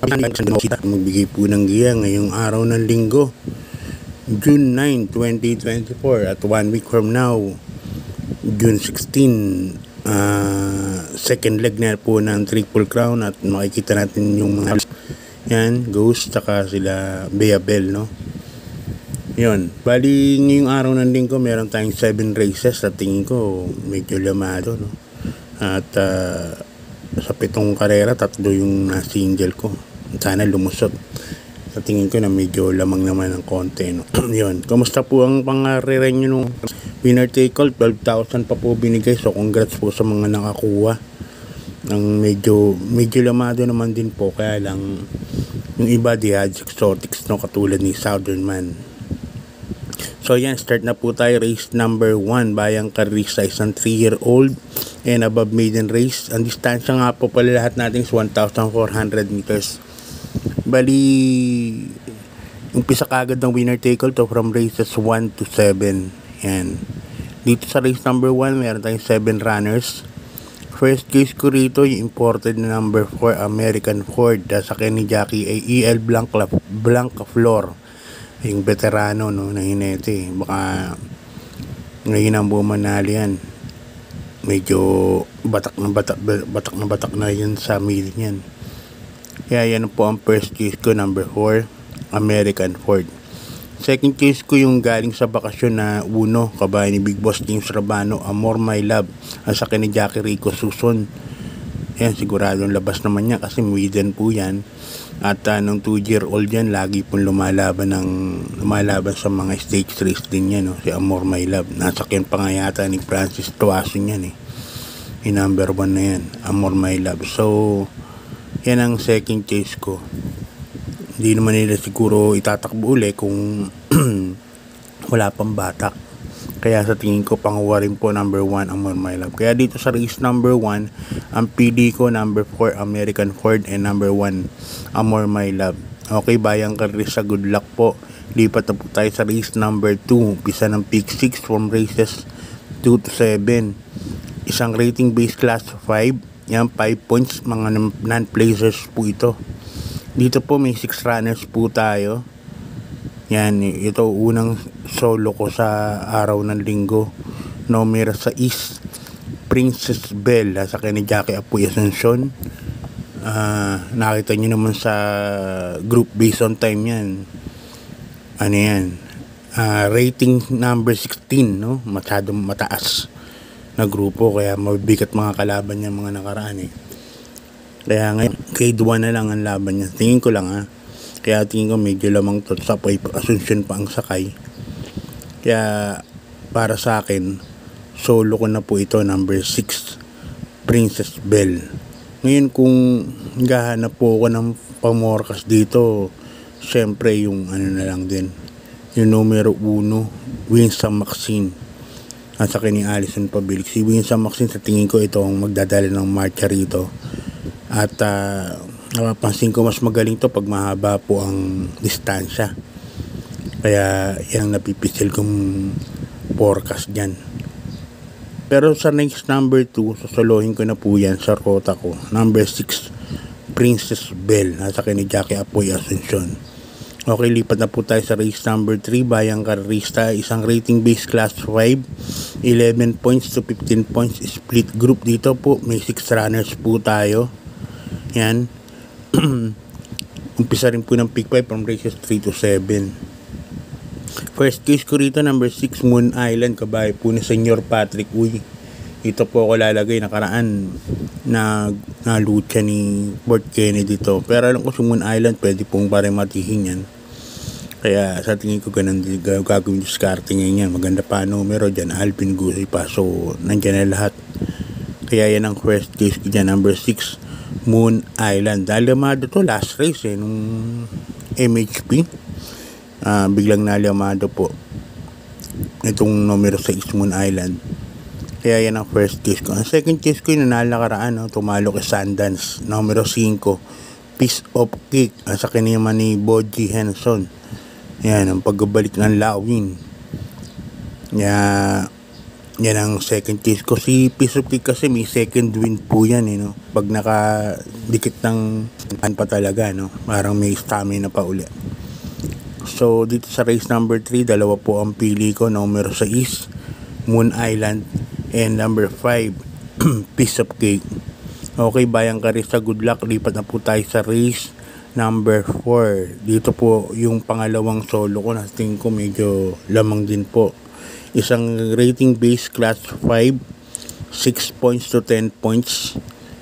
Magbigay po ng giya ngayong araw ng linggo, June 9, 2024 at 1 week from now, June 16, second leg na po ng Triple Crown at makikita natin yung mga yan, Ghost tsaka sila Beabel, no? Yun, bali ngayong araw ng linggo meron tayong 7 races at tingin ko medyo lamado, no? At sa 7 karera, 3 yung single ko. Sana lumusot. Sa tingin ko na medyo lamang naman ng konti, no? Yun, kamusta po ang pangarera nyo nung winner take all? 12,000 pa po binigay, so congrats po sa mga nakakuha. Ang medyo lamado naman din po, kaya lang yung iba di exotics, no, katulad ni Southern Man. So yan, start na po tayo. Race number 1, Bayang Karisa, isang 3-year-old and above maiden race. Ang distansya nga po pala lahat natin is 1,400 meters. Bali, umpisa kagad ng winner take all to from races 1 to 7. Yan. Dito sa race number 1, meron tayong 7 runners. First case ko rito, yung imported na number 4, American Ford. Sa ni Jackie ay EL Blanca Flor. Yung veterano, no, na hinete. Baka ngayon ang bumanali yan. Medyo batak na yan sa middle niyan. Kaya yan po ang first case ko, number 4, American Ford. Second case ko yung galing sa bakasyon na Uno, kabayan ni Big Boss James Rabano, Amor My Love, at sa ni Jackie Rico Suson. Yan, siguradong labas naman yan kasi maiden po yan. At nung 2-year-old yan, lagi pong lumalaban sa mga stage race din yan, no? Si Amor My Love. Nasakyan pa nga yata ni Francis Tuason yan, eh. Yung number 1 na yan, Amor My Love. So, yan ang second case ko. Hindi naman nila siguro itatakbo uli kung wala pang batak. Kaya sa tingin ko, panguha rin po number 1, Amor My Love. Kaya dito sa race number 1, ang PD ko, number 4, American Ford, and number 1, Amor My Love. Okay, Bayang Karisa, good luck po. Lipat na po tayo sa race number 2. Pisa ng pick 6 from races 2 to 7. Isang rating base class 5. Yan, 5 points. Mga non-placers po ito. Dito po may 6 runners po tayo. Yan, ito unang solo ko sa araw ng linggo. Numero 6, Princess Belle, sa ni Jackie Apoy Asuncion. Nakita nyo naman sa group based on time yan. Ano yan? Rating number 16, no? Masyadong mataas na grupo, kaya mabigat mga kalaban niya mga nakaraan, eh. Kaya ngayon, K2 na lang ang laban niya. Tingin ko lang, ha. Kaya tingin ko medyo lamang to sa Asuncion pa ang sakay. Kaya para sa akin, solo ko na po ito, number 6, Princess Belle. Ngayon kung gahanap po ako ng pamorkas dito, syempre yung ano na lang din, yung numero 1, Winsome Maxine. At sa ni Alison Pabilik. Si Winsome Maxine, sa tingin ko ito ang magdadala ng marcha rito. At napapansin ko mas magaling to pag mahaba po ang distansya. Kaya yung napipisil kong forecast dyan. Pero sa next number 2, sosolohin ko na po yan sa rota ko. Number 6, Princess Belle, nasa ni Jackie Apoy Asuncion. Okay, lipat na po tayo sa race number 3, Bayang Karista. Isang rating base class 5, 11 points to 15 points split group. Dito po may 6 runners po tayo. Yan. Umpisa rin po ng pick 5 from races 3 to 7. First case ko rito, number 6, Moon Island, kabahay po ni Senyor Patrick Uy. Ito po ako lalagay, nakaraan na lucha ni Fort Kennedy dito. Pero alam ko si Moon Island pwede pong parematihin yan. Kaya sa tingin ko ganun gagawin yung discarding yan. Maganda pa numero dyan, Alvin Guzzi pa. So nandyan na lahat. Kaya yan ang first case ko dyan, number 6, Moon Island. Dahil lamado to last race, nung MHP. Biglang nalamado po itong numero 6, Moon Island. Kaya yan ang first case ko. Ang second case ko yung nalakaraan, tumalo kay Sundance, numero 5, Piece of Cake. Sa kanya ni Boji Henson. Yan ang pagbabalik ng Lawin. Yan ang second choice ko. Si Piece of Cake kasi may second wind po yan no. Pag nakadikit ng pa talaga no, parang may stamina pa uli. So dito sa race number 3, dalawa po ang pili ko. Numero 6, Moon Island, and number 5, Piece of Cake. Okay, Bayang Karista, good luck. Lipat na po tayo sa race number 4. Dito po yung pangalawang solo ko na tingin ko medyo lamang din po. Isang rating base class 5, 6 points to 10 points.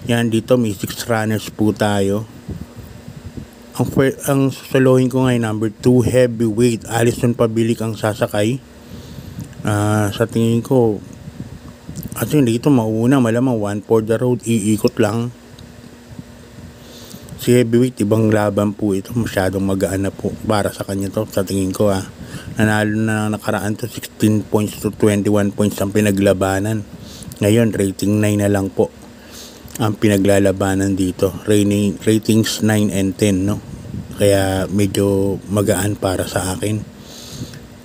Yan, dito may 6 runners po tayo. Ang solohin ko ngayon, number 2, Heavyweight. Alison Pabilik ang sasakay. Sa tingin ko, at dito mauna, malamang 1 for the road, iikot lang. Si Heavyweight, ibang laban po ito, masyadong magaan na po para sa kanya to, sa tingin ko nanalo na nakaraan to, 16 points to 21 points ang pinaglabanan. Ngayon, rating 9 na lang po ang pinaglalabanan dito. Ratings 9 and 10, no? Kaya medyo magaan para sa akin.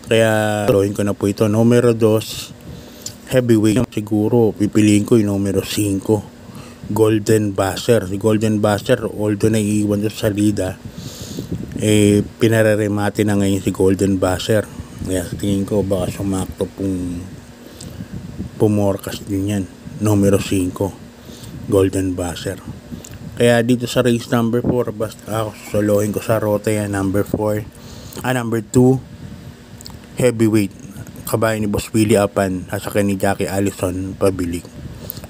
Kaya solohin ko na po ito. Numero 2, Heavyweight. Siguro pipiliin ko yung numero 5, Golden Buzzer. Si Golden Buzzer, although naiiwan sa salida, pinararemate na ngayon si Golden Buzzer. Kaya tingin ko baka sumakto pong pumorkas din yan. Numero 5, Golden Buzzer. Kaya dito sa race number 4, basta ako solohin ko sa rota yan, number 2, Heavyweight. Kabayan ni Boss Willie Apan, sasakyan ni Jackie Alison Pabilik.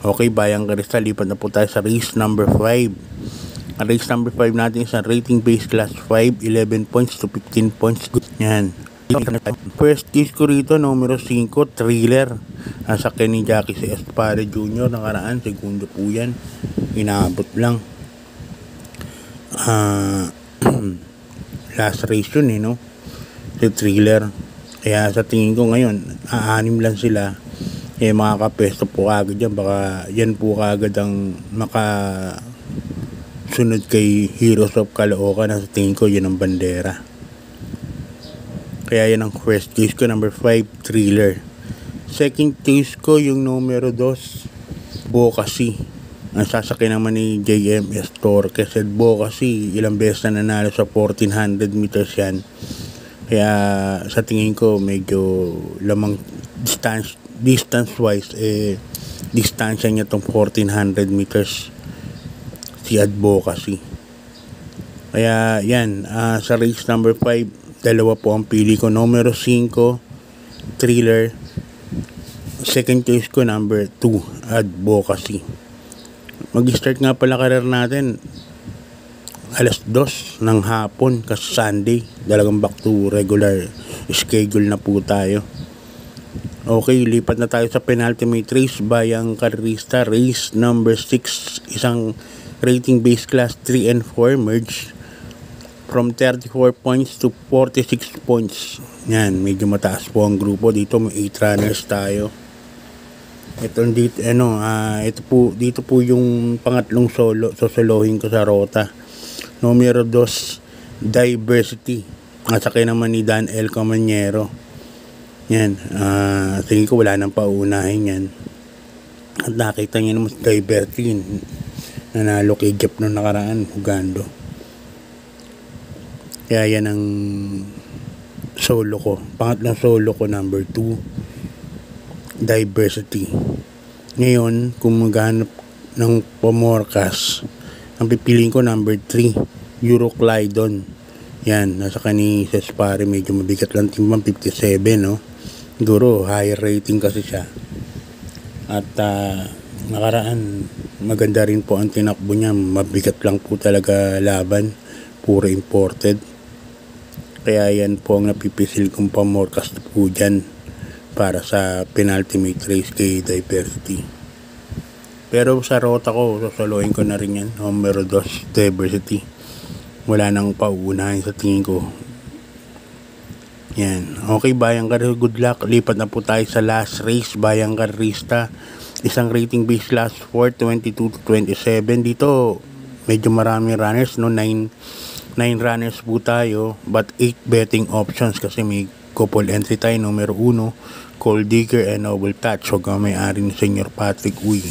Okay, Bayang Karista, lipat na po tayo sa race number 5. Ang race number 5 natin is rating base class 5, 11 points to 15 points. Yan. First choice ko rito, numero 5, Thriller. Sasakyan ni Jackie si Espare Jr. Nakaraan, segundo po yan. Inaabot lang. Last race yun no? Si Thriller. Kaya sa tingin ko ngayon, aanim lang sila. Makakapesto po kagad yan. Baka yan po kagad ang makasunod kay Heroes of Caloocan. Sa tingin ko, yan ang bandera. Kaya yan ang first choice ko, number 5, Thriller. Second choice ko, yung numero 2, Bocasi. Ang sasakyan naman ni JMS Torques. At Bocasi, ilang beses na nanalo sa 1400 meters yan. Kaya sa tingin ko medyo lamang distance wise distansya niya tong 1400 meters si Advocacy. Kaya yan, sa race number 5, dalawa po ang pili ko, numero 5, Thriller. Second choice ko, number 2, Advocacy. Mag-start nga pala career natin alas 2 ng hapon kasi Sunday. Dalagang back to regular schedule na po tayo. Okay, lipat na tayo sa penultimate race, Bayang Karista, race number 6. Isang rating base class 3 and 4 merge from 34 points to 46 points. Yan, medyo mataas po ang grupo dito. May 8 runners tayo. Dito po yung pangatlong solo. Sosolohin ko sa rota. Numero 2, Diversity. Sakay naman ni Dan L. Camanyero. Yan. Tingin ko wala nang paunahin yan. At nakita niyo naman si Diversity. Nanalo kay Jeff noong nakaraan. Hugando. Kaya yan ang solo ko. Pangatlong solo ko, number 2, Diversity. Ngayon, kung maghanap ng pamorkas, ang pipiliin ko, number 3, Euroclydon. Yan, nasa kani sa Spare, medyo mabigat lang timbang, 57, no? Siguro, higher rating kasi siya. At nakaraan, maganda rin po ang tinakbo niya. Mabigat lang po talaga laban. Puro imported. Kaya yan po ang napipisil kong pamorkas po dyan para sa penultimate race kay Diversity. Pero sa rota ko, sosolohin ko na rin yan. Numero 2, Diversity. Wala nang pauunahin sa tingin ko. Yan. Okay, Bayang Karista, good luck. Lipat na po tayo sa last race, Bayang Karista. Isang rating base class 4, 22 to 27. Dito, medyo marami runners, no? 9 runners po tayo, but 8 betting options kasi may couple entry tayo. Numero 1, Cold Digger, and Noble Touch. Huwag kang may-ari ni Senior Patrick Uy.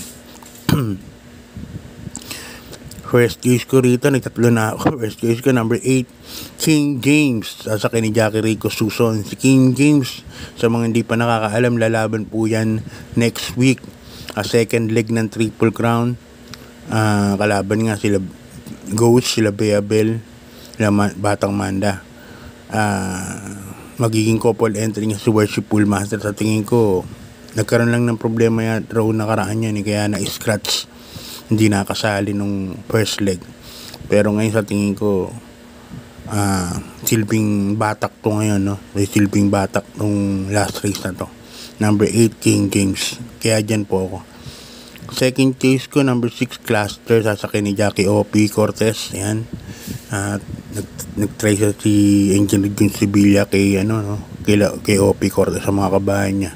First case ko rito, nagtatlo na ako. First case ko, number 8, King James. Sasakay ni Jackie Rico Suson. Si King James, sa mga hindi pa nakakaalam, lalaban po yan next week. A second leg ng Triple Crown. Kalaban nga sila Ghost, sila Beabel, sila Batang Manda. Magiging couple entry niya si Worship Poolmaster. Sa tingin ko, nagkaroon lang ng problema yan raw nakaraan yan, kaya na-scratch, hindi nakasali nung first leg. Pero ngayon sa tingin ko, silbing batak to ngayon, no? May silbing batak nung last race na to. Number 8, King James. Kaya dyan po ako. Second case ko, number 6, Cluster. Sasakay ni Jackie O.P. Cortez. Yan. Nag-try si Angel Jun Sibilia kay O.P. Cortez sa mga kabahan niya.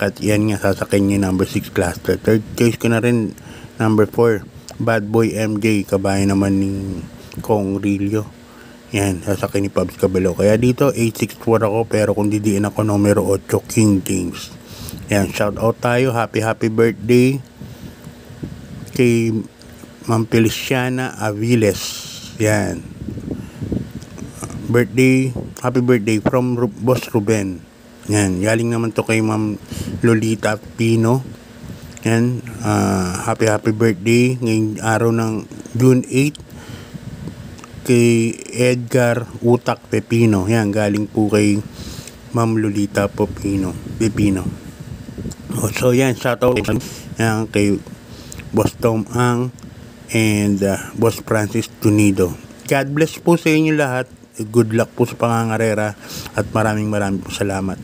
At yan nga, sasakay niya number 6, Cluster. Third case ko na rin, number 4, Bad Boy MJ. Kabahan naman ni Kong Rillo. Yan, sasakay ni Pabs Cabello. Kaya dito, 864 ako. Pero kung didiin ako, numero 8, King James. Yan, shout out tayo. Happy birthday kay Ma'am Feliciana Aviles. Yan. Happy birthday from Boss Ruben. Yan, galing naman to kay Ma'am Lolita Pino. Yan, happy birthday ngayong araw ng June 8 kay Edgar Utak Pepino. Yan, galing po kay Ma'am Lolita Pepino. So yan, shout out yan kay Boss Tom Ang and Boss Francis Tunido. God bless po sa inyo lahat. Good luck po sa pangangarera at maraming po salamat.